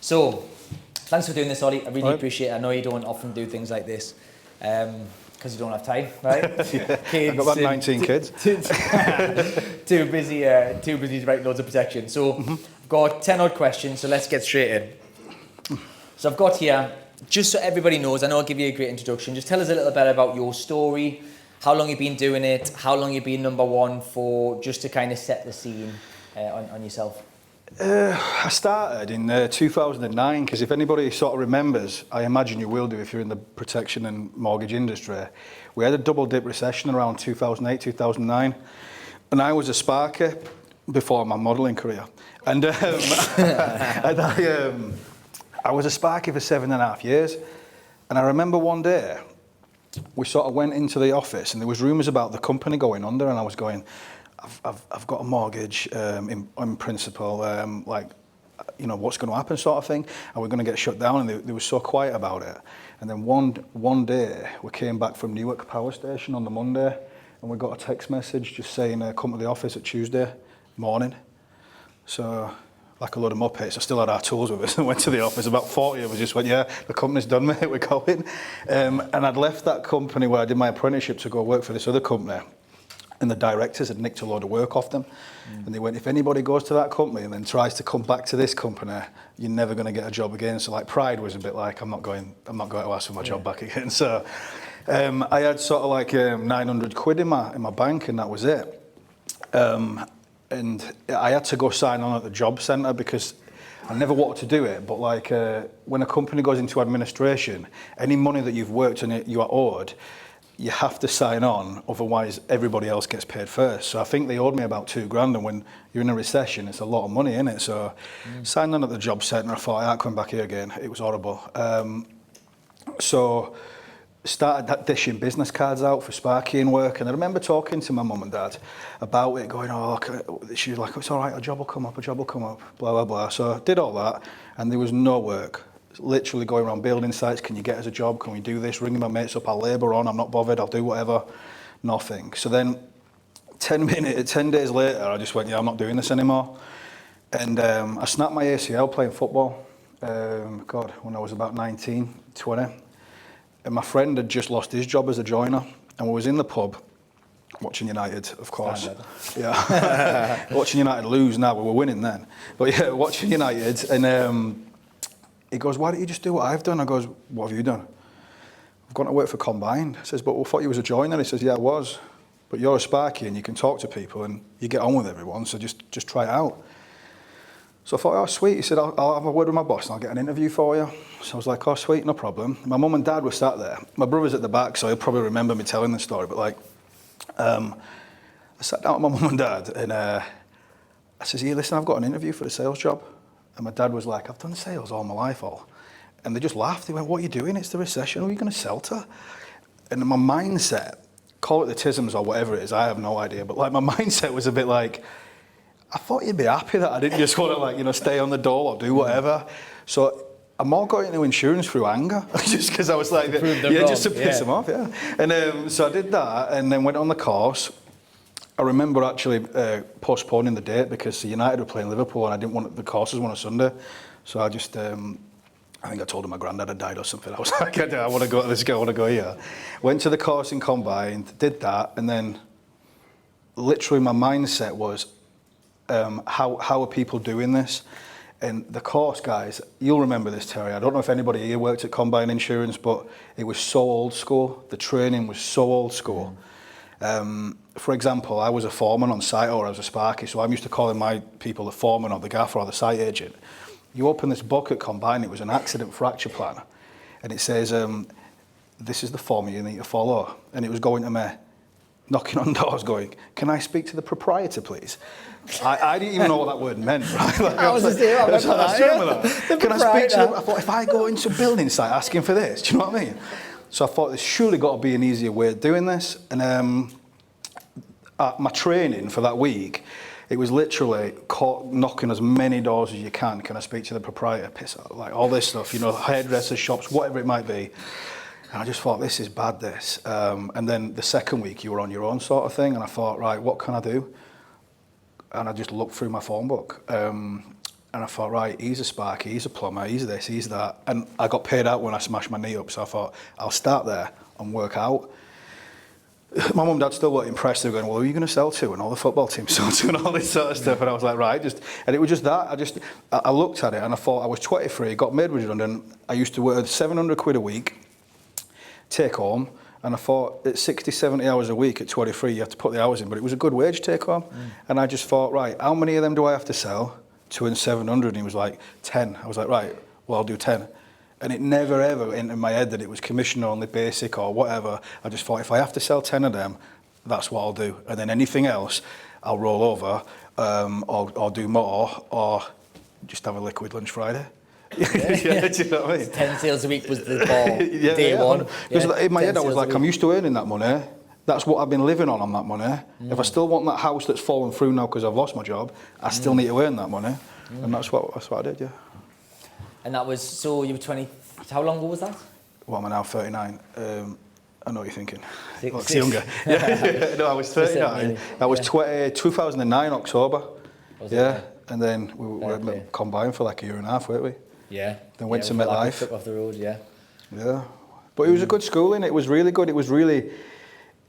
So, thanks for doing this, Ollie. I really appreciate it. I know you don't often do things like this because you don't have time, right? Yeah, kids, I've got about 19 kids. Too busy to write loads of protection. So, I've got 10 odd questions, so let's get straight in. So I've got here, just so everybody knows, I know I'll give you a great introduction, just tell us a little bit about your story, how long you've been doing it, how long you've been number one for, just to kind of set the scene on yourself. I started in 2009, because if anybody sort of remembers, I imagine you will do if you're in the protection and mortgage industry, we had a double dip recession around 2008, 2009, and I was a sparky before my modelling career. And, I was a sparky for 7.5 years, and I remember one day we sort of went into the office and there was rumours about the company going under, and I was going, I've got a mortgage in principle, like, you know, what's going to happen sort of thing, and we're going to get shut down, and they were so quiet about it. And then one day we came back from Newark Power Station on the Monday, and we got a text message just saying come to the office at Tuesday morning. So, like a load of Muppets, I still had our tools with us and went to the office. About 40 of us just went, yeah, the company's done, mate, we're going. And I'd left that company where I did my apprenticeship to go work for this other company. And the directors had nicked a load of work off them. And they went, if anybody goes to that company and then tries to come back to this company, you're never going to get a job again. So like pride was a bit like, I'm not going to ask for my job back again. So I had sort of like 900 quid in my bank, and that was it. And I had to go sign on at the job centre because I never wanted to do it, but like when a company goes into administration, any money that you've worked and you are owed, you have to sign on, otherwise everybody else gets paid first. So I think they owed me about $2,000, and when you're in a recession, it's a lot of money, isn't it? So signed on at the job centre, I thought, I can't come back here again. It was horrible. So started dishing business cards out for sparkying work, and I remember talking to my mum and dad about it, going, oh, look, she was like, it's all right, a job will come up, blah, blah, blah. So I did all that, and there was no work. Literally going around building sites, can you get us a job, can we do this, ringing my mates up, I'll labour on, I'm not bothered, I'll do whatever. Nothing. So then 10 days later, I just went, yeah, I'm not doing this anymore. And I snapped my ACL playing football, when I was about 19, 20. And my friend had just lost his job as a joiner, and we was in the pub watching United, of course. Yeah, watching United lose. Now we were winning then, but yeah, watching United. And he goes, "Why don't you just do what I've done?" I goes, "What have you done?" "I've gone to work for Combined." I says, "But we thought you was a joiner." He says, "Yeah, I was, but you're a sparky and you can talk to people and you get on with everyone, so just try it out." So I thought, oh, sweet. He said, I'll have a word with my boss and I'll get an interview for you. So I was like, oh, sweet, no problem. My mum and dad were sat there. My brother's at the back, so he'll probably remember me telling the story. But like, I sat down with my mum and dad, and I says, "Here, listen, I've got an interview for a sales job." And my dad was like, "I've done sales all my life, all." And they just laughed. They went, "What are you doing? It's the recession. Who are you going to sell to?" And my mindset, call it the tisms or whatever it is, I have no idea. But like, my mindset was a bit like, I thought you'd be happy that I didn't just want to, like, you know, stay on the dole or do whatever. So I more got into insurance through anger, just because I was like, just to piss them off, yeah. And so I did that, and then went on the course. I remember actually postponing the date because United were playing Liverpool, and I didn't want the courses on a Sunday. So I just, I think I told him my granddad had died or something. I was like, I want to go to this guy, I want to go here. Went to the course in Combined, did that, and then literally my mindset was, how are people doing this? And the course, guys, you'll remember this, Terry. I don't know if anybody here worked at Combine Insurance, but it was so old school. The training was so old school. For example, I was a foreman on site, or I was a sparky, so I'm used to calling my people the foreman or the gaffer or the site agent. You open this book at Combine, it was an accident fracture plan, and it says, this is the form you need to follow. And it was going to me, knocking on doors going, "Can I speak to the proprietor, please?" I didn't even know what that word meant. Right? Like, I was like, Can I speak to them? I thought, if I go into a building site asking for this, do you know what I mean? So I thought there's surely got to be an easier way of doing this. And my training for that week, it was literally knocking as many doors as you can. Can I speak to the proprietor? Piss out, like all this stuff, you know, hairdressers, shops, whatever it might be. And I just thought, this is bad, this. And then the second week, you were on your own sort of thing. And I thought, right, what can I do? And I just looked through my phone book. And I thought, right, he's a sparky, he's a plumber, he's this, he's that. And I got paid out when I smashed my knee up, so I thought, I'll start there and work out. My mum and dad still weren't impressed. They were going, well, who are you going to sell to? And all the football teams sold to and all this sort of stuff. And I was like, right, and it was just that. I looked at it and I thought, I was 23, got made redundant. I used to work 700 quid a week, take home. And I thought, at 60, 70 hours a week at 23, you have to put the hours in, but it was a good wage take home. And I just thought, right, how many of them do I have to sell to earn 700? And he was like, 10. I was like, right, well, I'll do 10. And it never ever entered my head that it was commission only, basic or whatever. I just thought, if I have to sell 10 of them, that's what I'll do. And then anything else, I'll roll over or do more or just have a liquid lunch Friday. Yeah, do you know what I mean? 10 sales a week was the ball, day one. Because in my head I was like, I'm used to earning that money. That's what I've been living on that money. If I still want that house that's fallen through now because I've lost my job, I still need to earn that money. And that's what I did, yeah. And that was, so you were 20, how long ago was that? Well, I'm now 39. I know what you're thinking. Six. Younger. No, I was 39. That was 2009 October. Yeah. And then we were combined for like a year and a half, weren't we? Yeah. Then went to MetLife. Took off the road, yeah. Yeah. But it was a good schooling. It was really good. It was really,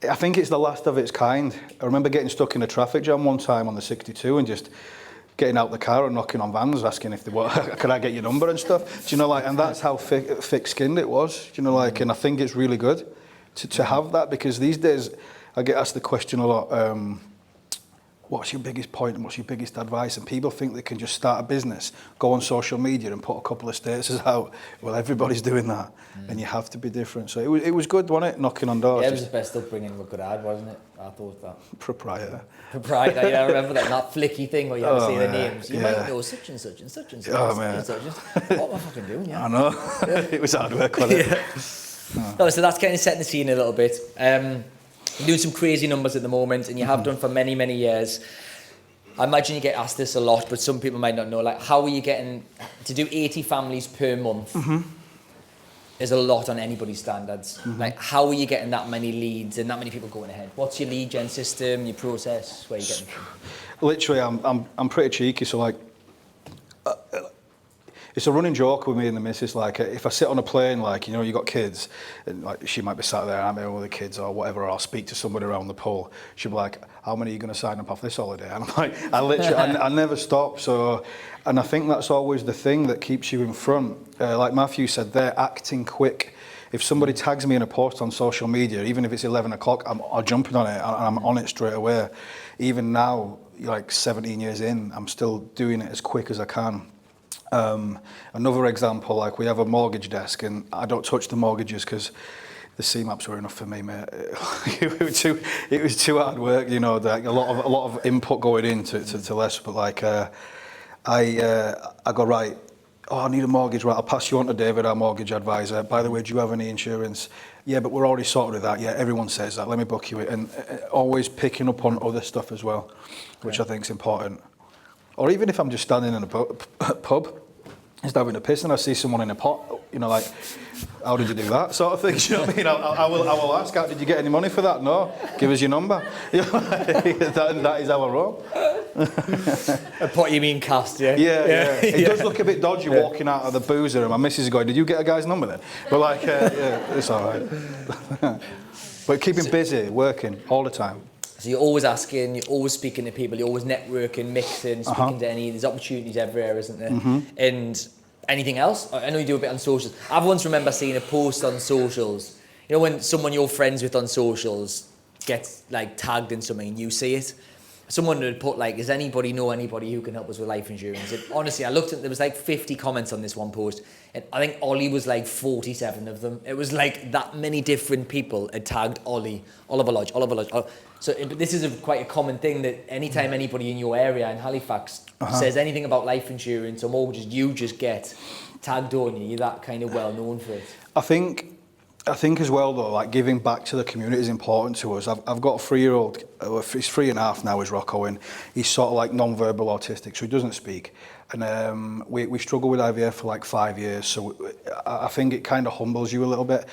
I think it's the last of its kind. I remember getting stuck in a traffic jam one time on the 62 and just getting out the car and knocking on vans, asking if they were, could I get your number and stuff? Do you know, like, and that's how thick-skinned it was. Do you know, like, and I think it's really good to have that, because these days I get asked the question a lot, what's your biggest point and what's your biggest advice? And people think they can just start a business, go on social media and put a couple of statuses out. Well, everybody's doing that, and you have to be different. So it was good, wasn't it, knocking on doors? Yeah, it was the best upbringing we could have, wasn't it? I thought that. Proprietor, yeah, I remember that flicky thing where you have to say the names. You might know such and such and such and such. Oh, man. And such. What am I fucking doing? Yeah. I know. It was hard work, wasn't it? Yeah. No, so that's kind of setting the scene a little bit. You're doing some crazy numbers at the moment, and you have done for many, many years. I imagine you get asked this a lot, but some people might not know. Like, how are you getting to do 80 families per month? Is a lot on anybody's standards. Like, how are you getting that many leads and that many people going ahead? What's your lead gen system, your process? Where are you getting from? Literally, I'm pretty cheeky. So like, it's a running joke with me and the missus. Like, if I sit on a plane, like, you know, you got kids, and like she might be sat there, I'm there with the kids or whatever. Or I'll speak to somebody around the pool. She'll be like, "How many are you going to sign up off this holiday?" And I'm like, I never stop. So, and I think that's always the thing that keeps you in front. Like Matthew said, they're acting quick. If somebody tags me in a post on social media, even if it's 11 o'clock, I'm jumping on it and I'm on it straight away. Even now, like 17 years in, I'm still doing it as quick as I can. Another example, like we have a mortgage desk and I don't touch the mortgages because the C-maps were enough for me, mate. It was too hard work, you know, like a lot of input going into less, but like I go, right, I need a mortgage, right, I'll pass you on to David, our mortgage advisor. By the way, do you have any insurance? Yeah, but we're already sorted with that. Yeah, everyone says that, let me book you it. And always picking up on other stuff as well, which I think is important. Or even if I'm just standing in a pub, just having a piss and I see someone in a pot, you know, like, how did you do that sort of thing? Do you know what I mean? I will ask, how did you get any money for that? No, give us your number. that is how I roll. A pot, you mean cast, yeah? Yeah. It does look a bit dodgy walking out of the boozer and my missus is going, did you get a guy's number then? But like, yeah, it's all right. But keeping busy, working all the time. So you're always asking, you're always speaking to people, you're always networking, mixing, speaking to there's opportunities everywhere, isn't there? And anything else? I know you do a bit on socials. I once remember seeing a post on socials. You know when someone you're friends with on socials gets like tagged in something and you see it? Someone had put like, does anybody know anybody who can help us with life insurance? And honestly, I looked at, there was like 50 comments on this one post. And I think Olly was like 47 of them. It was like that many different people had tagged Olly, Oliver Lodge. So this is quite a common thing that anytime anybody in your area in Halifax says anything about life insurance or mortgages, you just get tagged on you. You're that kind of well known for it. I think as well though, like giving back to the community is important to us. I've got a 3-year-old, he's 3.5 now, is Rocco, and he's sort of like non-verbal autistic, so he doesn't speak. And we struggled with IVF for like 5 years, so I think it kind of humbles you a little bit.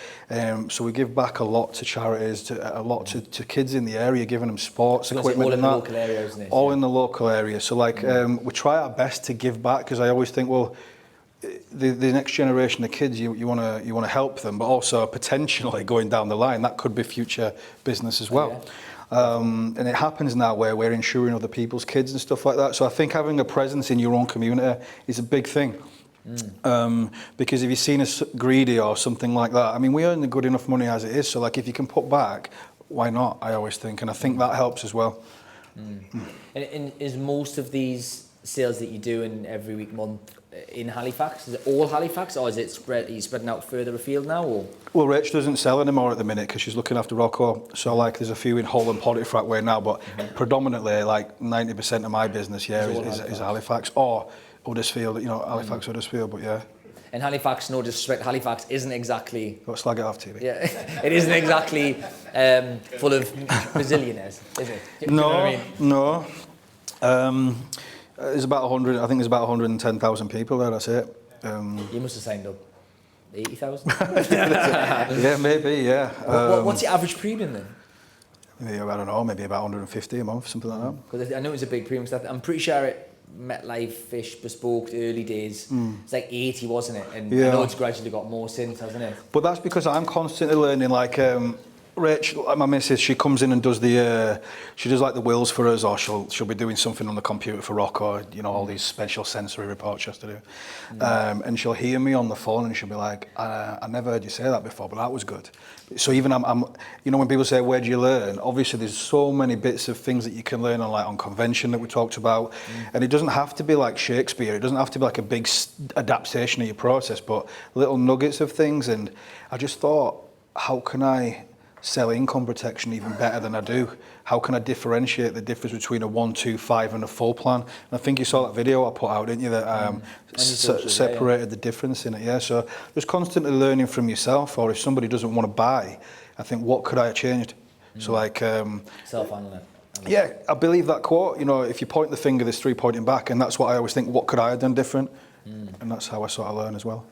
So we give back a lot to charities, a lot to kids in the area, giving them sports equipment and that. All in the local area, isn't it? All in the local area. So like we try our best to give back, because I always think, well, the next generation of kids, you want to help them, but also potentially going down the line, that could be future business as well. And it happens now where we're insuring other people's kids and stuff like that. So I think having a presence in your own community is a big thing. Because if you're seen as greedy or something like that, I mean, we earn good enough money as it is. So like if you can put back, why not? I always think, and I think that helps as well. And is most of these sales that you do in every week, month in Halifax? Is it all Halifax, or is it spread? Are you spreading out further afield now? Or? Well, Rach doesn't sell anymore at the minute because she's looking after Rocco. So like, there's a few in Hull and Pontefract way now, but predominantly like 90% of my business here is Halifax or Huddersfield. You know, Halifax, Huddersfield, but yeah. And Halifax, no disrespect, Halifax isn't exactly... Don't slag it off, TV. Yeah, it isn't exactly full of Brazilianaires, is it? Do you know what I mean? No. There's about 100. I think there's about 110,000 people there. That's it. You must have signed up 80,000. Yeah, maybe. Yeah. What's your average premium then? Maybe, I don't know. Maybe about 150 a month, something like that. Because I know it's a big premium stuff. I'm pretty sure it MetLife, Fish, Bespoke, the early days. It's like 80, wasn't it? And I know it's gradually got more since, hasn't it? But that's because I'm constantly learning. Like Rach, like my missus, she comes in and does she does like the wills for us, or she'll be doing something on the computer for Rocco, you know, all these special sensory reports she has to do. And she'll hear me on the phone and she'll be like, I never heard you say that before, but that was good. So even I'm you know, when people say, where do you learn? Obviously there's so many bits of things that you can learn on convention that we talked about. And it doesn't have to be like Shakespeare, it doesn't have to be like a big adaptation of your process, but little nuggets of things. And I just thought, how can I sell income protection even better than I do? How can I differentiate the difference between a 1, 2, 5 and a full plan? And I think you saw that video I put out, didn't you, that separated the difference in it. Yeah, so just constantly learning from yourself, or if somebody doesn't want to buy, I think, what could I have changed? So like self-handling. Yeah, I believe that quote, you know, if you point the finger, there's 3 pointing back, and that's what I always think, what could I have done different? And that's how I sort of learn as well.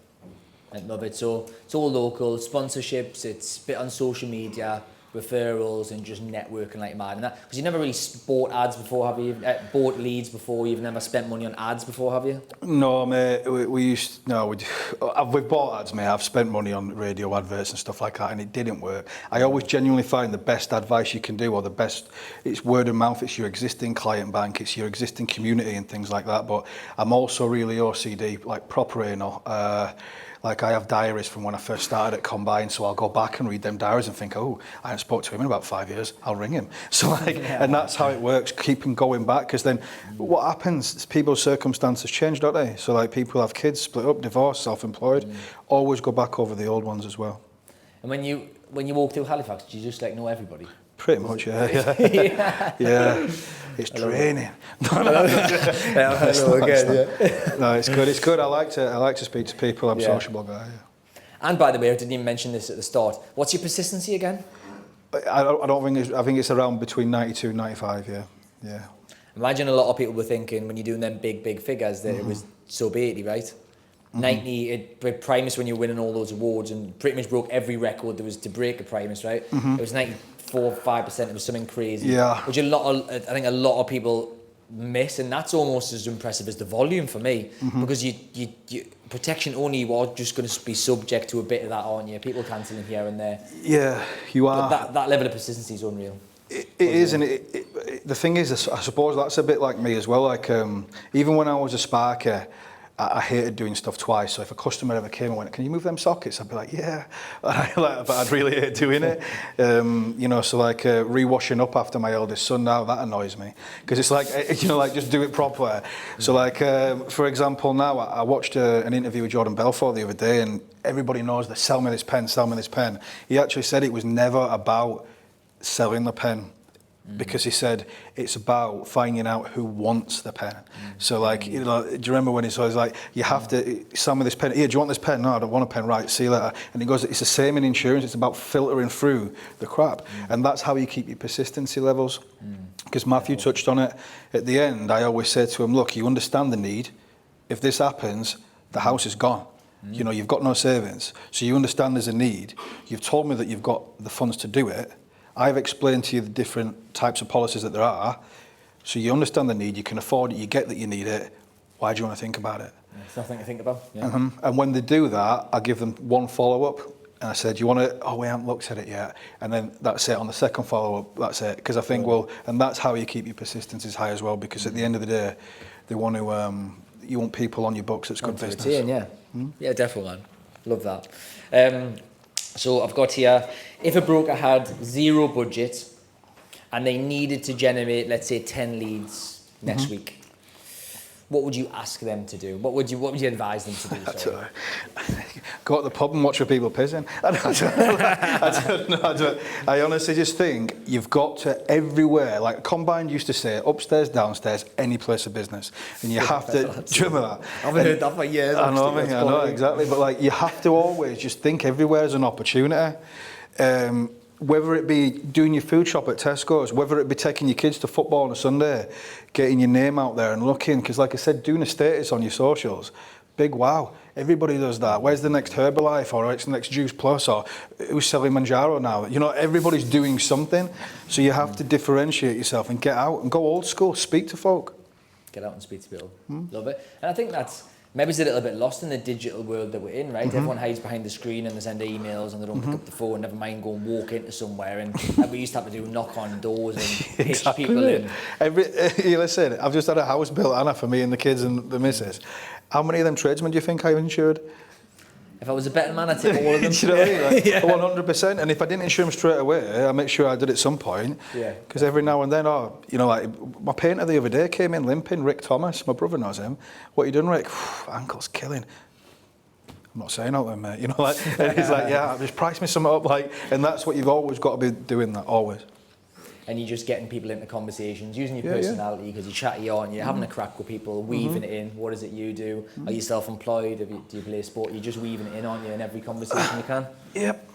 I love it. So it's all local, sponsorships, it's a bit on social media, referrals, and just networking like mad. And that, because you never really bought ads before, have you? Bought leads before? You've never spent money on ads before, have you? No, mate. We've bought ads, mate. I've spent money on radio adverts and stuff like that, and it didn't work. I always genuinely find the best advice you can do, or the best, it's word of mouth. It's your existing client bank, it's your existing community and things like that. But I'm also really OCD, like proper anal. Like I have diaries from when I first started at Combine, so I'll go back and read them diaries and think, oh, I haven't spoke to him in about 5 years, I'll ring him. So like, and that's how it works, keeping going back, because then what happens is people's circumstances change, don't they? So like people have kids, split up, divorced, self-employed, always go back over the old ones as well. And when you walk through Halifax, do you just like know everybody? Pretty much, yeah. Yeah. It's draining. No, it's good. It's good. I like to speak to people. I'm a sociable guy. Yeah. And by the way, I didn't even mention this at the start. What's your persistency again? I think it's around between 92 and 95. Yeah. Imagine a lot of people were thinking when you're doing them big figures that it was sub 80, right? 90, it Primus when you're winning all those awards and pretty much broke every record there was to break a Primus, right? It was 94-5%. It was something crazy. Yeah. Which I think a lot of people miss, and that's almost as impressive as the volume for me, because you protection only, you are just going to be subject to a bit of that, aren't you? People cancelling here and there. Yeah, you are. But that level of persistency is unreal. It is, and the thing is, I suppose that's a bit like me as well. Like even when I was a sparker, I hated doing stuff twice. So if a customer ever came and went, "Can you move them sockets?" I'd be like, "Yeah," but I'd really hate doing it. You know, so like re-washing up after my eldest son now, that annoys me, because it's like, you know, like just do it proper. So like for example, now I watched an interview with Jordan Belfort the other day, and everybody knows that sell me this pen, sell me this pen. He actually said it was never about selling the pen. Because he said it's about finding out who wants the pen. So like, you know, do you remember when he was like, you have to sell me this pen. Here, do you want this pen? No, I don't want a pen. Right, see you later. And he goes, it's the same in insurance. It's about filtering through the crap. And that's how you keep your persistency levels. Because Matthew touched on it. At the end, I always say to him, look, you understand the need. If this happens, the house is gone. You know, you've got no savings, so you understand there's a need. You've told me that you've got the funds to do it. I've explained to you the different types of policies that there are, so you understand the need, you can afford it, you get that you need it. Why do you want to think about it? It's nothing to think about. Yeah. And when they do that, I give them one follow-up, and I said, do you want to, oh, we haven't looked at it yet. And then that's it, on the second follow-up, that's it. Because I think, well, and that's how you keep your persistency high as well, because at the end of the day, they want to, you want people on your books that's good business. Retain, yeah. Yeah, definitely, man. Love that. So I've got here, if a broker had zero budget and they needed to generate, let's say, 10 leads next week, what would you ask them to do? What would you advise them to do? Sorry? Go to the pub and watch for people pissing. I honestly just think you've got to everywhere. Like Combine used to say, upstairs, downstairs, any place of business, and you have to. Do you remember that? I haven't heard that for years. I know exactly. But like, you have to always just think everywhere as an opportunity. Whether it be doing your food shop at Tesco's, whether it be taking your kids to football on a Sunday, getting your name out there and looking, because like I said, doing a status on your socials, big wow. Everybody does that. Where's the next Herbalife, or where's the next Juice Plus, or who's selling Manjaro now? You know, everybody's doing something, so you have to differentiate yourself and get out and go old school, speak to folk. Get out and speak to people. Love it. And I think that's maybe it's a little bit lost in the digital world that we're in, right? Everyone hides behind the screen and they send emails and they don't pick up the phone, never mind go and walk into somewhere. And we used to have to do knock on doors and pitch people in. Listen, I've just had a house built, Anna, for me and the kids and the missus. How many of them tradesmen do you think I've insured? If I was a better man, I'd take all of them. Do you know what I mean? Like, 100%. And if I didn't insure them straight away, I make sure I did at some point. Yeah. Because every now and then, like my painter the other day came in limping, Rick Thomas, my brother knows him. What you done, Rick? Ankle's killing. I'm not saying all them, mate. You know, like, and he's like, yeah, just price me something up, like, and that's what you've always got to be doing, that always. And you're just getting people into conversations, using your personality because you're chatty on, you're having a crack with people, weaving it in. What is it you do? Are you self-employed? Do you play sport? You're just weaving it in, aren't you, in every conversation you can? Yep.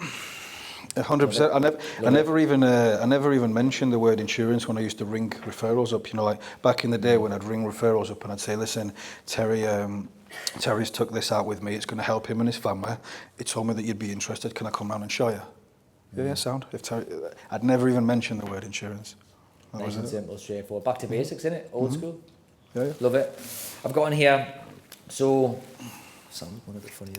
100%. I never even mentioned the word insurance when I used to ring referrals up. You know, like back in the day when I'd ring referrals up and I'd say, listen, Terry's took this out with me. It's going to help him and his family. He told me that you'd be interested. Can I come round and show you? Yeah, sound. I'd never even mentioned the word insurance. Nice and simple, straightforward. Back to basics, innit? Old school. Yeah. Love it. I've got on here, so, sounds one a bit funny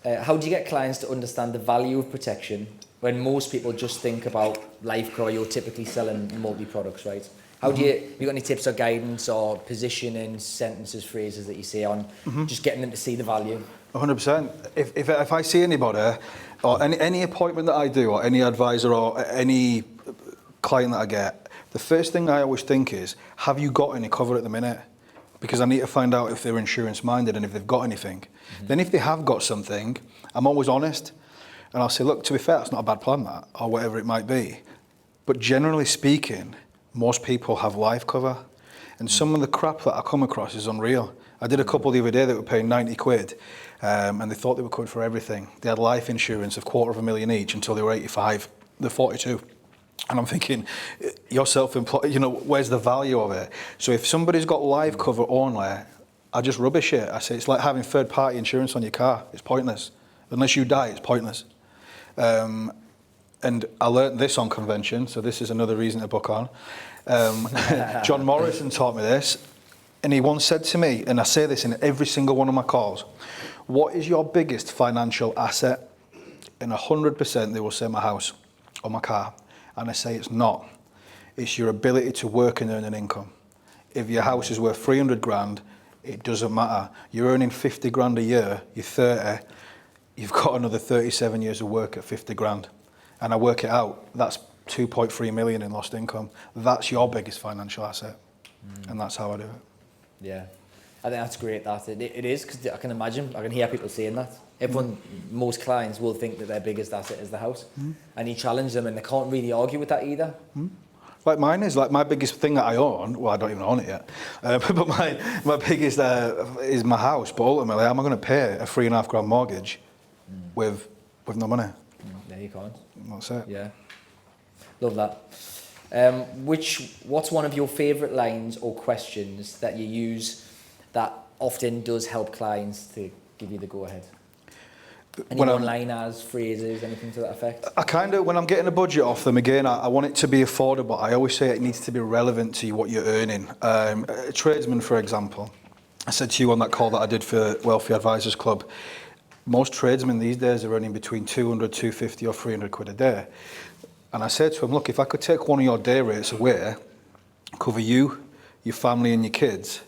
there. How do you get clients to understand the value of protection when most people just think about life cover? You're typically selling multi-products, right? How do you got any tips or guidance or positioning, sentences, phrases that you say on just getting them to see the value? 100%. If I see anybody, or any appointment that I do, or any advisor, or any client that I get, the first thing I always think is, have you got any cover at the minute? Because I need to find out if they're insurance minded and if they've got anything. Then if they have got something, I'm always honest. And I'll say, look, to be fair, it's not a bad plan, that, or whatever it might be. But generally speaking, most people have life cover. And some of the crap that I come across is unreal. I did a couple the other day that were paying 90 quid, and they thought they were covered for everything. They had life insurance of $250,000 each until they were 85. They're 42. And I'm thinking, you're self-employed, you know, where's the value of it? So if somebody's got life cover only, I just rubbish it. I say it's like having third-party insurance on your car. It's pointless. Unless you die, it's pointless. And I learnt this on convention, so this is another reason to book on. John Morrison taught me this, and he once said to me, and I say this in every single one of my calls, what is your biggest financial asset? And 100% they will say my house or my car. And I say it's not. It's your ability to work and earn an income. If your house is worth 300 grand, it doesn't matter. You're earning 50 grand a year, you're 30, you've got another 37 years of work at 50 grand. And I work it out, that's 2.3 million in lost income. That's your biggest financial asset. And that's how I do it. Yeah, I think that's great. That it is, because I can imagine, I can hear people saying that. Everyone, most clients will think that their biggest asset is the house, and you challenge them, and they can't really argue with that either. Like mine is, like my biggest thing that I own. Well, I don't even own it yet, but my biggest is my house. But ultimately, am I going to pay a £3.5 grand mortgage with no money? No, you can't. That's it. Yeah, love that. What's one of your favourite lines or questions that you use that often does help clients to give you the go-ahead? Any When one-liners, phrases, anything to that effect? I kind of, when I'm getting a budget off them, again, I want it to be affordable. I always say it needs to be relevant to what you're earning. A tradesman, for example, I said to you on that call that I did for Wealthy Advisors Club, most tradesmen these days are earning between 200, 250 or 300 quid a day. And I said to him, look, if I could take one of your day rates away, cover you, your family and your kids,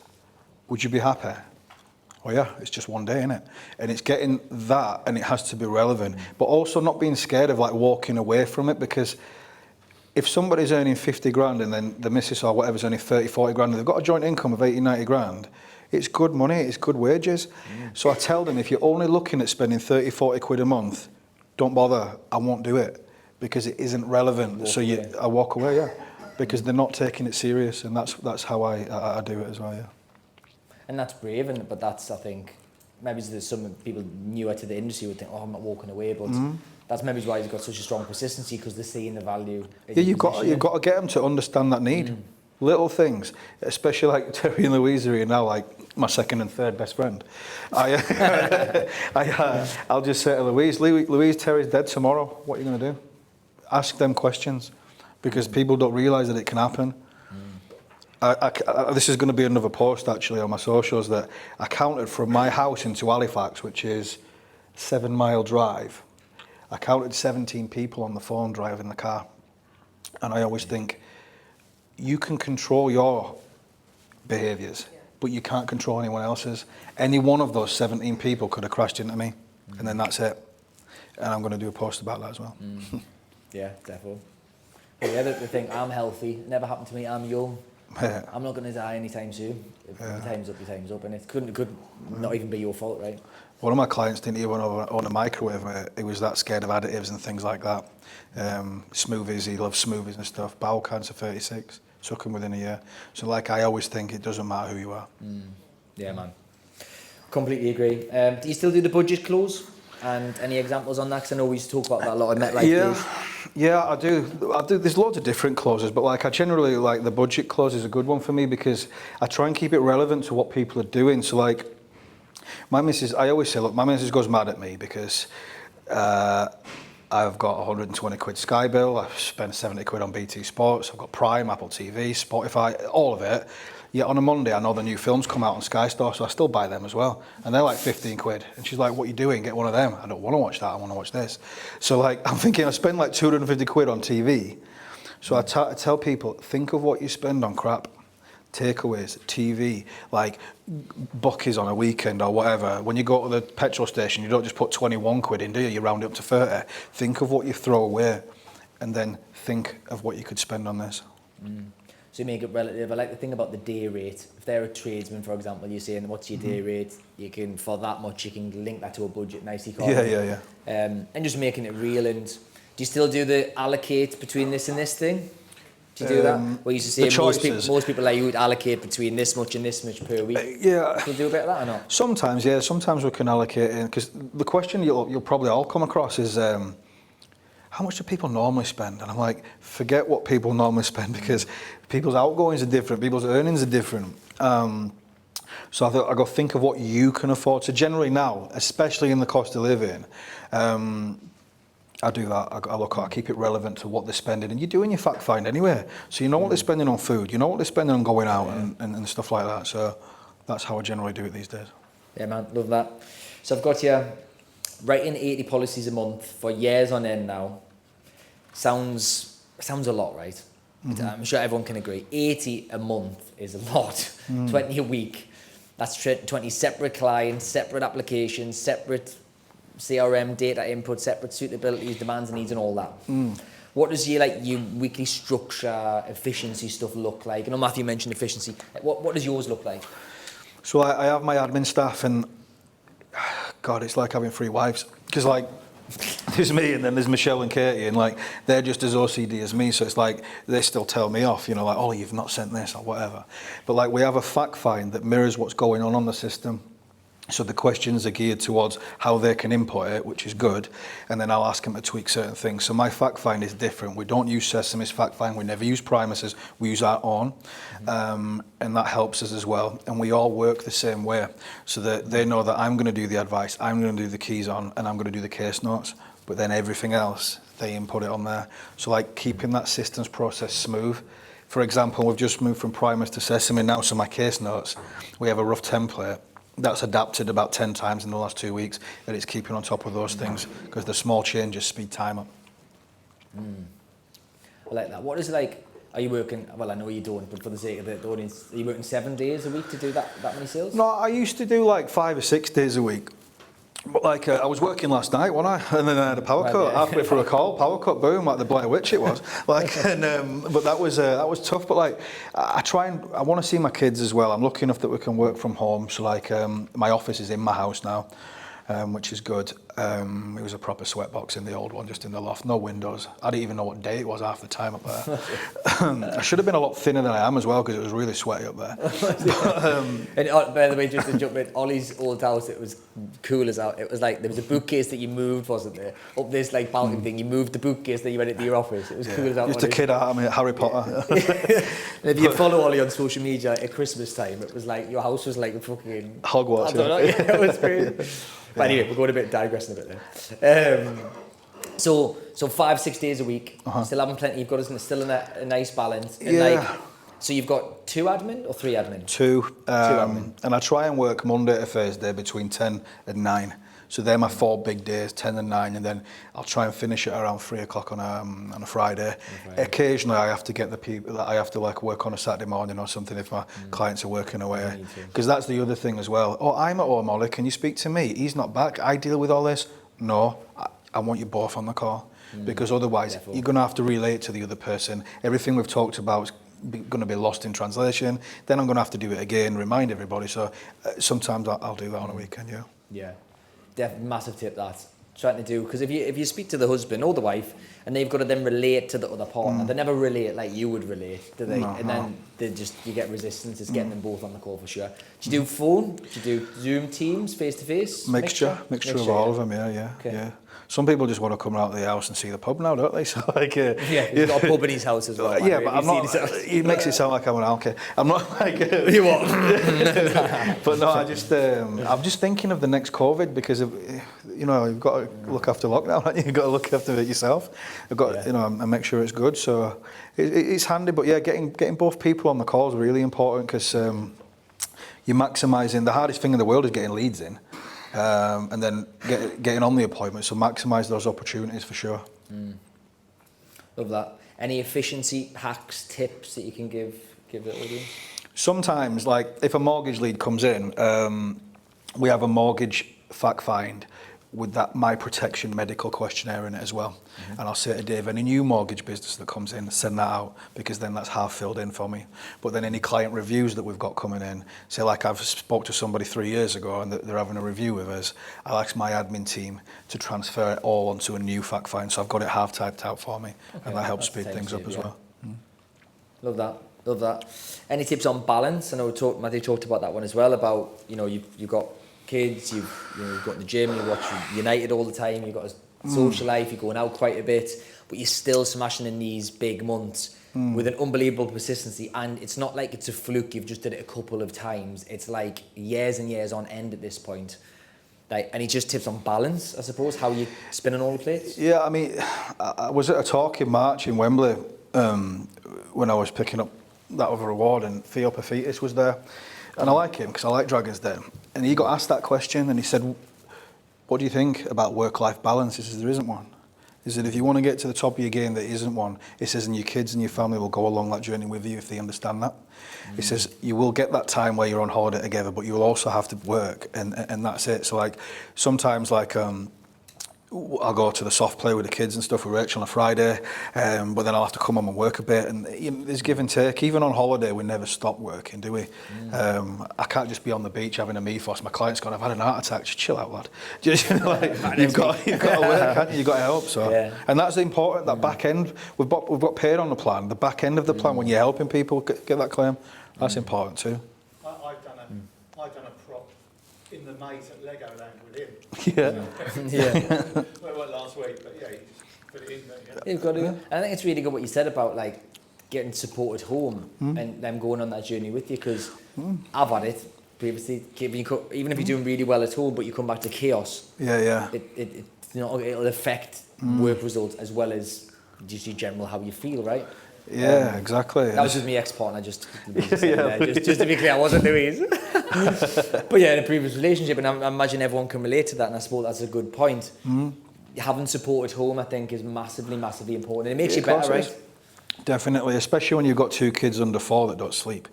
would you be happy? Oh yeah, it's just one day, innit? And it's getting that, and it has to be relevant, but also not being scared of like walking away from it, because if somebody's earning 50 grand and then the missus or whatever's earning 30, 40 grand, and they've got a joint income of 80, 90 grand, it's good money, it's good wages. So I tell them, if you're only looking at spending 30, 40 quid a month, don't bother, I won't do it, because it isn't relevant. I walk away, yeah, because they're not taking it serious, and that's how I do it as well, yeah. And that's brave, but that's, I think, maybe there's some people newer to the industry would think, oh, I'm not walking away, but that's maybe why he's got such a strong persistency, because they're seeing the value. Yeah, you've got to get them to understand that need. Little things, especially like Terry and Louise are here now, like my second and third best friend. I'll just say to Louise, Terry's dead tomorrow. What are you going to do? Ask them questions, because people don't realise that it can happen. This is going to be another post actually on my socials, that I counted from my house into Halifax, which is 7 mile drive. I counted 17 people on the phone driving the car. And I always think, you can control your behaviours, but you can't control anyone else's. Any one of those 17 people could have crashed into me, and then that's it. And I'm going to do a post about that as well. Yeah, definitely. But yeah, the thing, I'm healthy, it never happened to me, I'm young. Yeah. I'm not going to die anytime soon. If your time's up, your time's up, and it could not even be your fault, right? One of my clients didn't even own a microwave. He was that scared of additives and things like that. Smoothies, he loves smoothies and stuff. Bowel cancer, 36, took him within a year. So like, I always think it doesn't matter who you are. Yeah, man. Completely agree. Do you still do the budget close? And any examples on that? Because I know we used to talk about that a lot in MetLife days. Yeah, I do. There's loads of different clauses, but like I generally like the budget clause is a good one for me, because I try and keep it relevant to what people are doing. So like, my missus, I always say, look, my missus goes mad at me because I've got 120 quid Sky bill, I've spent 70 quid on BT Sports, I've got Prime, Apple TV, Spotify, all of it. Yet on a Monday, I know the new films come out on Sky Store, so I still buy them as well. And they're like 15 quid. And she's like, what are you doing? Get one of them. I don't want to watch that, I want to watch this. So like, I'm thinking I spend like 250 quid on TV. So I tell people, think of what you spend on crap. Takeaways, TV, like buckies on a weekend or whatever. When you go to the petrol station, you don't just put 21 quid in, do you? You round it up to 30. Think of what you throw away, and then think of what you could spend on this. So you make it relative. I like to think about the day rate. If they're a tradesman, for example, you're saying, what's your day rate? You can, for that much, you can link that to a budget nicely. Yeah. And just making it real. And do you still do the allocate between this and this thing? Do you do that? Well, you used to say most people like you would allocate between this much and this much per week. Yeah. Do you do a bit of that or not? Sometimes, yeah. Sometimes we can allocate in, because the question you'll probably all come across is, how much do people normally spend? And I'm like, forget what people normally spend, because people's outgoings are different, people's earnings are different. So I go, think of what you can afford. So generally now, especially in the cost of living, I do that. I keep it relevant to what they're spending, and you're doing your fact find anyway. So you know what they're spending on food, you know what they're spending on going out and stuff like that. So that's how I generally do it these days. Yeah, man, love that. So I've got here, writing 80 policies a month for years on end now. Sounds a lot, right? I'm sure everyone can agree. 80 a month is a lot. 20 a week. That's 20 separate clients, separate applications, separate CRM data input, separate suitabilities, demands and needs, and all that. What does your weekly structure, efficiency stuff look like? I know Matthew mentioned efficiency. What does yours look like? So I have my admin staff, and God, it's like having 3 wives, because like there's me and then there's Michelle and Katie, and like they're just as OCD as me, so it's like they still tell me off, you know, like, Ollie, you've not sent this or whatever. But like, we have a fact find that mirrors what's going on the system. So the questions are geared towards how they can input it, which is good, and then I'll ask them to tweak certain things. So my fact find is different. We don't use Sesame's fact find. We never use Primus's. We use our own, and that helps us as well. And we all work the same way, so that they know that I'm going to do the advice, I'm going to do the keys on, and I'm going to do the case notes. But then everything else, they input it on there. So like keeping that systems process smooth. For example, we've just moved from Primus to Sesame now, so my case notes, we have a rough template. That's adapted about 10 times in the last 2 weeks, and it's keeping on top of those things because the small changes speed time up. I like that. What is it like? Are you working? Well, I know you don't, but for the sake of the audience, are you working 7 days a week to do that many sales? No, I used to do like 5 or 6 days a week. But like I was working last night, wasn't I? And then I had a power cut halfway through a call. Power cut, boom, like the Blair Witch it was. Like, but that was tough. But like, I want to see my kids as well. I'm lucky enough that we can work from home. So like, my office is in my house now, which is good. It was a proper sweatbox in the old one, just in the loft, no windows. I didn't even know what day it was half the time up there. I should have been a lot thinner than I am as well because it was really sweaty up there. And by the way, just to jump in, Ollie's old house, it was cool as out. It was like there was a bookcase that you moved, wasn't there? Up this like balcony thing, you moved the bookcase that you went into your office. It was cool as out. Just a kid out of me at Harry Potter. And if you follow Ollie on social media at Christmas time, it was like your house was like a fucking Hogwarts. I don't know, yeah, it was crazy. But anyway, we're going a bit digressing a bit there. So 5-6 days a week, still having plenty. You've got us still in a nice balance. And like, so you've got 2 admin or 3 admin? 2. 2 admin. And I try and work Monday to Thursday between 10 and 9. So they're my 4 big days, 10 and 9, and then I'll try and finish it around 3 o'clock on a Friday. Occasionally I have to get the people that I have to like work on a Saturday morning or something if my clients are working away. Because that's the other thing as well. Oh, I'm at home, Ollie, can you speak to me? He's not back, I deal with all this. No, I want you both on the call. Because otherwise you're going to have to relay it to the other person. Everything we've talked about is going to be lost in translation. Then I'm going to have to do it again, remind everybody. So sometimes I'll do that on a weekend, Yeah. Massive tip that trying to do, because if you speak to the husband or the wife and they've got to then relate to the other partner, they never relate like you would relate, do they? No, and then you get resistance. It's getting them both on the call for sure. Do you do phone? Do you do Zoom, Teams, face to face? Mixture of all of them. Yeah. Some people just want to come out of the house and see the pub now, don't they? So like, he's got a pub in his house as well. Yeah, but I'm not. He makes it sound like I'm an alky. I'm not like. You what? But no, I'm just thinking of the next COVID because of, you've got to look after lockdown. Haven't you? You've got to look after it yourself. I've got and make sure it's good. So it's handy. But yeah, getting both people on the call is really important because you're maximising. The hardest thing in the world is getting leads in. And then getting on the appointment, so maximise those opportunities for sure. Love that. Any efficiency hacks, tips that you can give the audience? Sometimes, like if a mortgage lead comes in, we have a mortgage fact find with that My Protection medical questionnaire in it as well. And I'll say to Dave, any new mortgage business that comes in, send that out, because then that's half filled in for me. But then any client reviews that we've got coming in, say like I've spoke to somebody 3 years ago and they're having a review with us, I'll ask my admin team to transfer it all onto a new fact find. So I've got it half typed out for me, and that helps speed things up as well. Love that. Any tips on balance? I know Matthew talked about that one as well, about, you've got kids, you've got in the gym, you watch United all the time, you've got a social life, you're going out quite a bit, but you're still smashing in these big months with an unbelievable persistency, and it's not like it's a fluke, you've just did it a couple of times, it's like years and years on end at this point. Like, any just tips on balance, I suppose, how you spinning all the plates? Yeah, I mean, I was at a talk in March in Wembley when I was picking up that other award, and Theo Pafitis was there. And I like him because I like Dragon's Den. And he got asked that question and he said, what do you think about work-life balance? He says, there isn't one. He said, if you want to get to the top of your game, there isn't one. He says, and your kids and your family will go along that journey with you if they understand that. He says, you will get that time where you're on holiday together, but you will also have to work, and that's it. So like, sometimes like, I'll go to the soft play with the kids and stuff with Rachel on a Friday, but then I'll have to come home and work a bit. And there's give and take. Even on holiday, we never stop working, do we? I can't just be on the beach having a meathos. My client's gone, I've had an heart attack. Just chill out, lad. Just, you've got to work, haven't you? You've got to help. So, and that's important. That back end, we've got paid on the plan. The back end of the plan, when you're helping people get that claim, that's important too. I've done a prop in the mate at Lego Land with him. Yeah. Well, it went last week, but yeah, you just put it in there. You've got to. And I think it's really good what you said about like getting support at home and them going on that journey with you, because I've had it previously. Even if you're doing really well at home, but you come back to chaos. Yeah. It'll affect work results as well as just your general how you feel, right? Yeah, exactly. That was just my ex-partner, just to be clear, I wasn't Louise. But yeah, in a previous relationship, and I imagine everyone can relate to that, and I suppose that's a good point. Having support at home, I think, is massively, massively important. It makes you better, right? Definitely, especially when you've got 2 kids under 4 that don't sleep.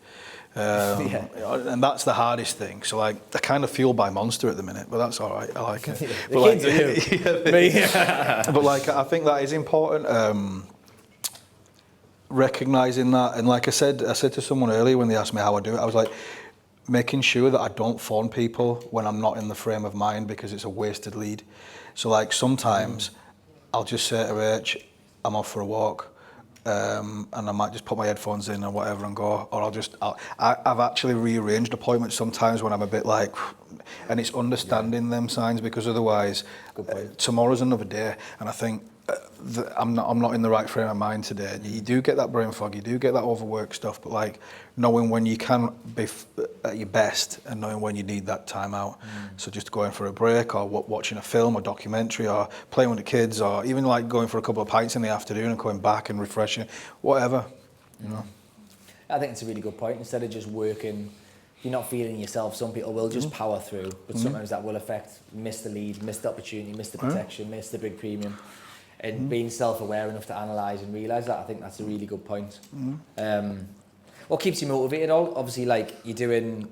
And that's the hardest thing. So like, they're kind of fueled by Monster at the minute, but that's all right. I like it. But like, I think that is important. Recognizing that, and like I said to someone earlier when they asked me how I do it, I was like, making sure that I don't phone people when I'm not in the frame of mind, because it's a wasted lead. So like, sometimes I'll just say to Rach, I'm off for a walk. And I might just put my headphones in or whatever and go, or I've actually rearranged appointments sometimes when I'm a bit like, and it's understanding them signs, because otherwise tomorrow's another day, and I think I'm not in the right frame of mind today. You do get that brain fog, you do get that overwork stuff, but like knowing when you can be at your best and knowing when you need that time out. So just going for a break, or watching a film or documentary, or playing with the kids, or even like going for a couple of pints in the afternoon and coming back and refreshing, whatever, you know. I think it's a really good point. Instead of just working, if you're not feeling yourself, some people will just power through, but sometimes that will affect, miss the lead, miss the opportunity, miss the protection, miss the big premium. And being self-aware enough to analyse and realise that, I think that's a really good point. What keeps you motivated? Obviously, like, you're doing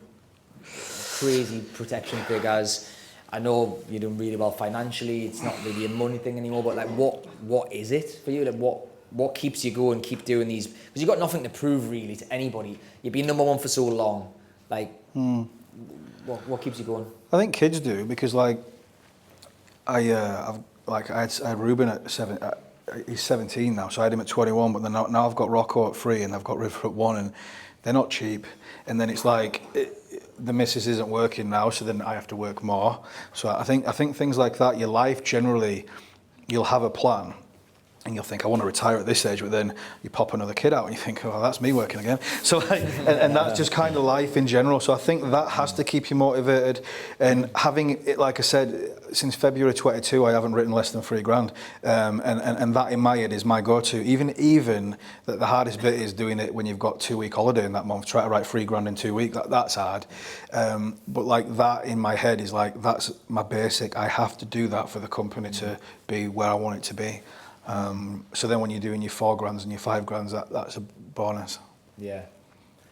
crazy protection figures. I know you're doing really well financially. It's not really a money thing anymore, but like, what is it for you? Like, what keeps you going? Keep doing these, because you've got nothing to prove really to anybody. You've been number 1 for so long. Like, what keeps you going? I think kids do, because like, I had Ruben at 7. He's 17 now, so I had him at 21. But then now I've got Rocco at 3, and I've got River at 1, and they're not cheap. And then it's like the missus isn't working now, so then I have to work more. So I think things like that. Your life generally, you'll have a plan. And you'll think, I want to retire at this age, but then you pop another kid out and you think, oh, that's me working again. So, like, and that's just kind of life in general. So I think that has to keep you motivated. And having it, like I said, since February 22, I haven't written less than $3,000. And that in my head is my go-to. Even that the hardest bit is doing it when you've got 2-week holiday in that month. Try to write $3,000 in 2 weeks. That's hard. But like, that in my head is like, that's my basic. I have to do that for the company to be where I want it to be. So then when you're doing your $4,000 and your $5,000, that's a bonus. Yeah.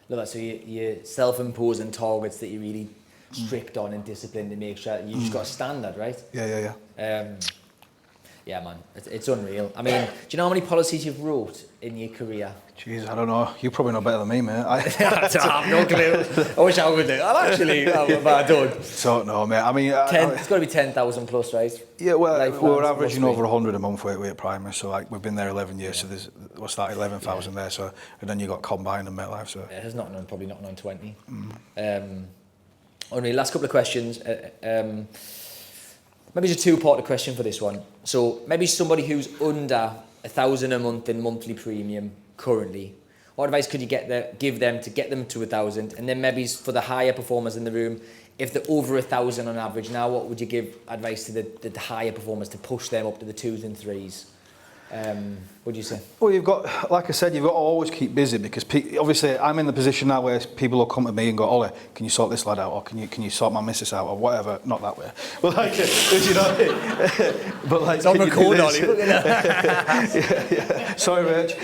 Look, so you're self-imposing targets that you're really strict on and disciplined to make sure you just got a standard, right? Yeah. Yeah, man, it's unreal. I mean, do you know how many policies you've wrote in your career? Jeez, I don't know. You probably know better than me, mate. I have no clue. I wish I would do. I'll actually, but I don't. Don't know, mate. I mean, it's got to be 10,000 plus, right? Yeah, well, we're averaging over 100 a month with at Primary, so like we've been there 11 years, so there's what's that, 11,000 there. So and then you got Combined and MetLife. So it has probably not known 20. Only last couple of questions. Maybe it's a two-part question for this one. So maybe somebody who's under $1,000 a month in monthly premium currently, what advice could you give them to get them to 1,000? And then maybe for the higher performers in the room, if they're over 1,000 on average now, what would you give advice to the higher performers to push them up to the 2s and 3s? What do you say? Well, you've got, like I said, you've got to always keep busy, because obviously I'm in the position now where people will come to me and go, Ollie, can you sort this lad out, or can you sort my missus out, or whatever. Not that way, but like, you know, but like, it's on record, Ollie. Yeah. Sorry, Rich.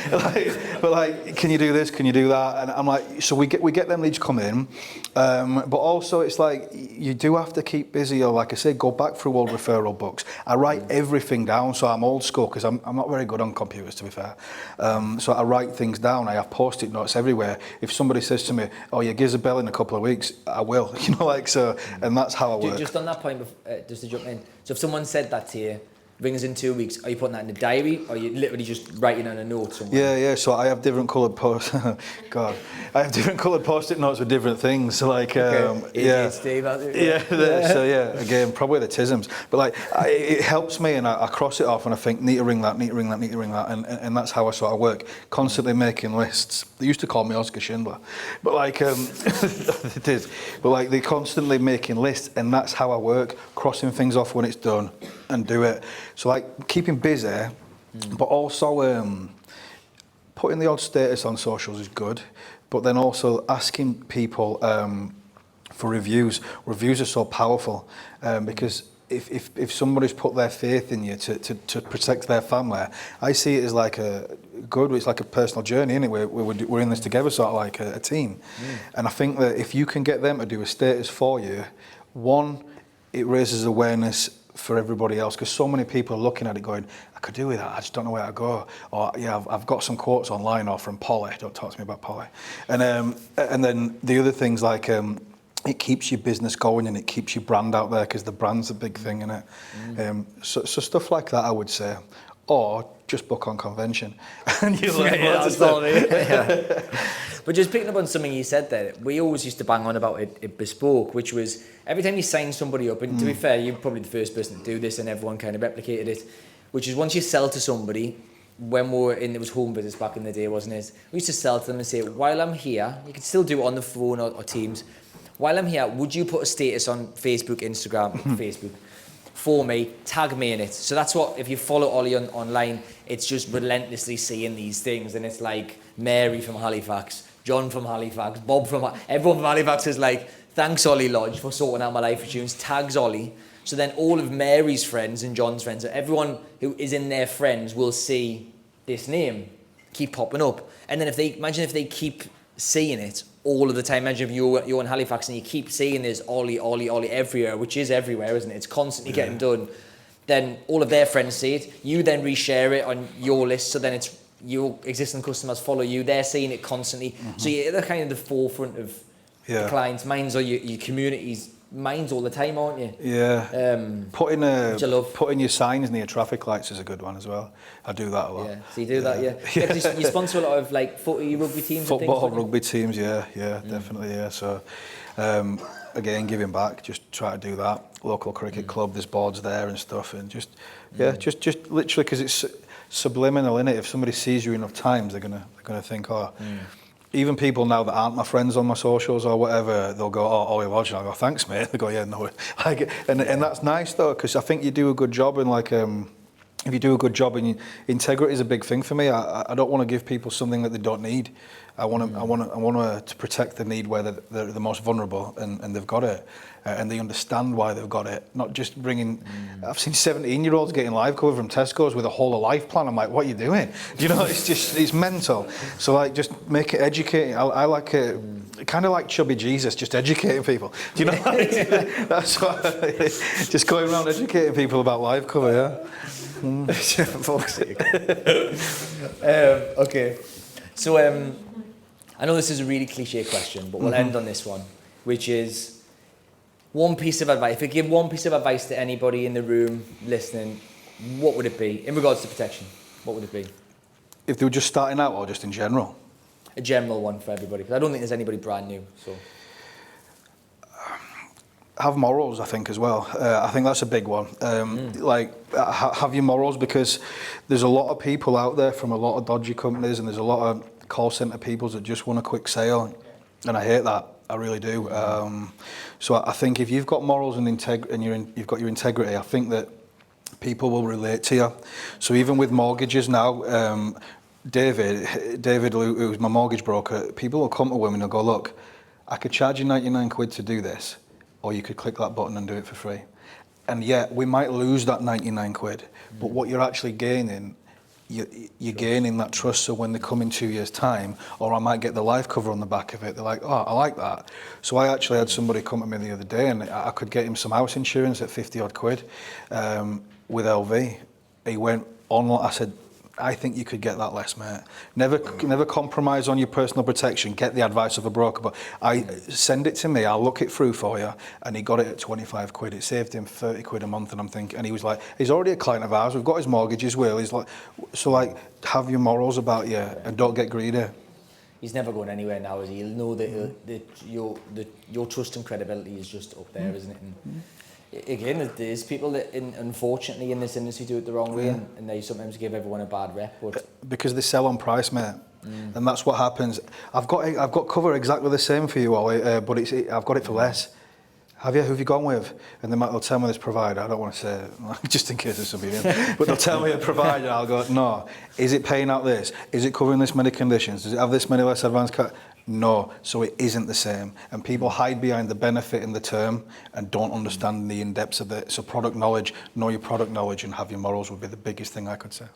But like, can you do this? Can you do that? And I'm like, so we get them leads come in, but also it's like you do have to keep busy, or like I say, go back through old referral books. I write everything down, so I'm old school because I'm not very good on computers, to be fair. So I write things down. I have post-it notes everywhere. If somebody says to me, "Oh, you give us a bell in a couple of weeks," I will. You know, like so, and that's how I work. Just on that point, just to jump in. So if someone said that to you, ring us in 2 weeks. Are you putting that in the diary, or are you literally just writing on a note somewhere? Yeah. So I have different coloured God, I have different coloured post-it notes with different things. So like, Steve, So again, probably the tisms. But like, it helps me, and I cross it off, and I think need to ring that, and that's how I sort of work. Constantly making lists. They used to call me Oscar Schindler, but like, it is. But like, they're constantly making lists, and that's how I work. Crossing things off when it's done, and do it. So like, keeping busy, but also putting the odd status on socials is good. But then also asking people for reviews. Reviews are so powerful because if somebody's put their faith in you to protect their family, I see it as like it's like a personal journey, isn't it? We're in this together, sort of like a team. And I think that if you can get them to do a status for you, one, it raises awareness for everybody else, because so many people are looking at it going, I could do with that, I just don't know where to go. Or yeah, I've got some quotes online, or from Polly, don't talk to me about Polly. And then the other things like it keeps your business going, and it keeps your brand out there, because the brand's a big thing in it. So stuff like that, I would say. Or just book on convention. And you learn lots of stuff. But just picking up on something you said there, we always used to bang on about it bespoke, which was every time you sign somebody up, and to be fair, you're probably the first person to do this, and everyone kind of replicated it, which is once you sell to somebody, when we were in, it was home business back in the day, wasn't it? We used to sell to them and say, while I'm here, you can still do it on the phone or Teams, while I'm here, would you put a status on Facebook, Instagram, Facebook, for me, tag me in it. So that's what, if you follow Ollie online, it's just relentlessly seeing these things, and it's like Mary from Halifax, John from Halifax, Bob from, everyone from Halifax is like, thanks Olly Lodge for sorting out my life insurance, tags Ollie. So then all of Mary's friends and John's friends, everyone who is in their friends will see this name keep popping up. And then imagine if they keep seeing it all of the time. Imagine if you're in Halifax and you keep seeing this Ollie everywhere, which is everywhere, isn't it? It's constantly getting done. Then all of their friends see it. You then reshare it on your list, so then it's your existing customers follow you. They're seeing it constantly. So you're at kind of the forefront of the clients' minds, or your community's minds all the time, aren't you? Yeah. Putting which I love. Putting your signs near traffic lights is a good one as well. I do that a lot. Yeah. So you do that, yeah. You sponsor a lot of like footy, rugby teams. Football, and things, rugby teams, definitely, yeah. So again, giving back, just try to do that. Local cricket club, there's boards there and stuff, and just literally, because it's subliminal, innit? If somebody sees you enough times, they're gonna think, even people now that aren't my friends on my socials or whatever, they'll go, oh, Olly Lodge, and I'll go, thanks, mate. They go, yeah, no. Like, and that's nice, though, because I think you do a good job in, like, if you do a good job, and integrity is a big thing for me. I don't want to give people something that they don't need. I want to protect the need where they're the most vulnerable, and they've got it, and they understand why they've got it. Not just bringing. I've seen 17-year-olds getting live cover from Tesco's with a whole of life plan. I'm like, what are you doing? You know, it's mental. So like, just make it educating. I like it. Kind of like chubby Jesus, just educating people. Do you know? That's what. Just going around educating people about live cover. Yeah. For fuck's sake. Okay. So I know this is a really cliche question, but we'll end on this one, which is one piece of advice. If you give one piece of advice to anybody in the room listening, what would it be in regards to protection? What would it be? If they were just starting out, or just in general? A general one for everybody, because I don't think there's anybody brand new. So have morals, I think, as well. I think that's a big one. Like, have your morals, because there's a lot of people out there from a lot of dodgy companies, and there's a lot of call centre people that just want a quick sale, and I hate that. I really do. So I think if you've got morals and you've got your integrity, I think that people will relate to you. So even with mortgages now, David, who's my mortgage broker, people will come to him and they'll go, look, I could charge you 99 quid to do this, or you could click that button and do it for free. And yet we might lose that 99 quid, but what you're actually gaining, you're gaining that trust. So when they come in 2 years' time, or I might get the life cover on the back of it, they're like, oh, I like that. So I actually had somebody come to me the other day, and I could get him some house insurance at 50 odd quid with LV. He went on, I said, I think you could get that less, mate. Never compromise on your personal protection. Get the advice of a broker. But send it to me. I'll look it through for you. And he got it at 25 quid. It saved him 30 quid a month. And I'm thinking, and he was like, he's already a client of ours. We've got his mortgage as well. He's like, so like, have your morals about you and don't get greedy. He's never going anywhere now, is he? He'll know that your trust and credibility is just up there, isn't it? And again, there's people that, unfortunately, in this industry do it the wrong way, and they sometimes give everyone a bad rep. But because they sell on price, mate, and that's what happens. I've got cover exactly the same for you, Ollie, but I've got it for less. Have you? Who have you gone with? And they'll tell me this provider. I don't want to say it, just in case there's somebody in. But they'll tell me a provider. I'll go, no. Is it paying out this? Is it covering this many conditions? Does it have this many less advanced? No. So it isn't the same. And people hide behind the benefit in the term and don't understand the in-depths of it. So product knowledge, know your product knowledge, and have your morals would be the biggest thing I could say.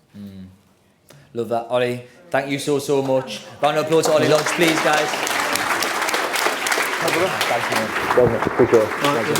Love that, Ollie. Thank you so much. Round of applause to Olly Lodge, please, guys. Thank you. Appreciate it.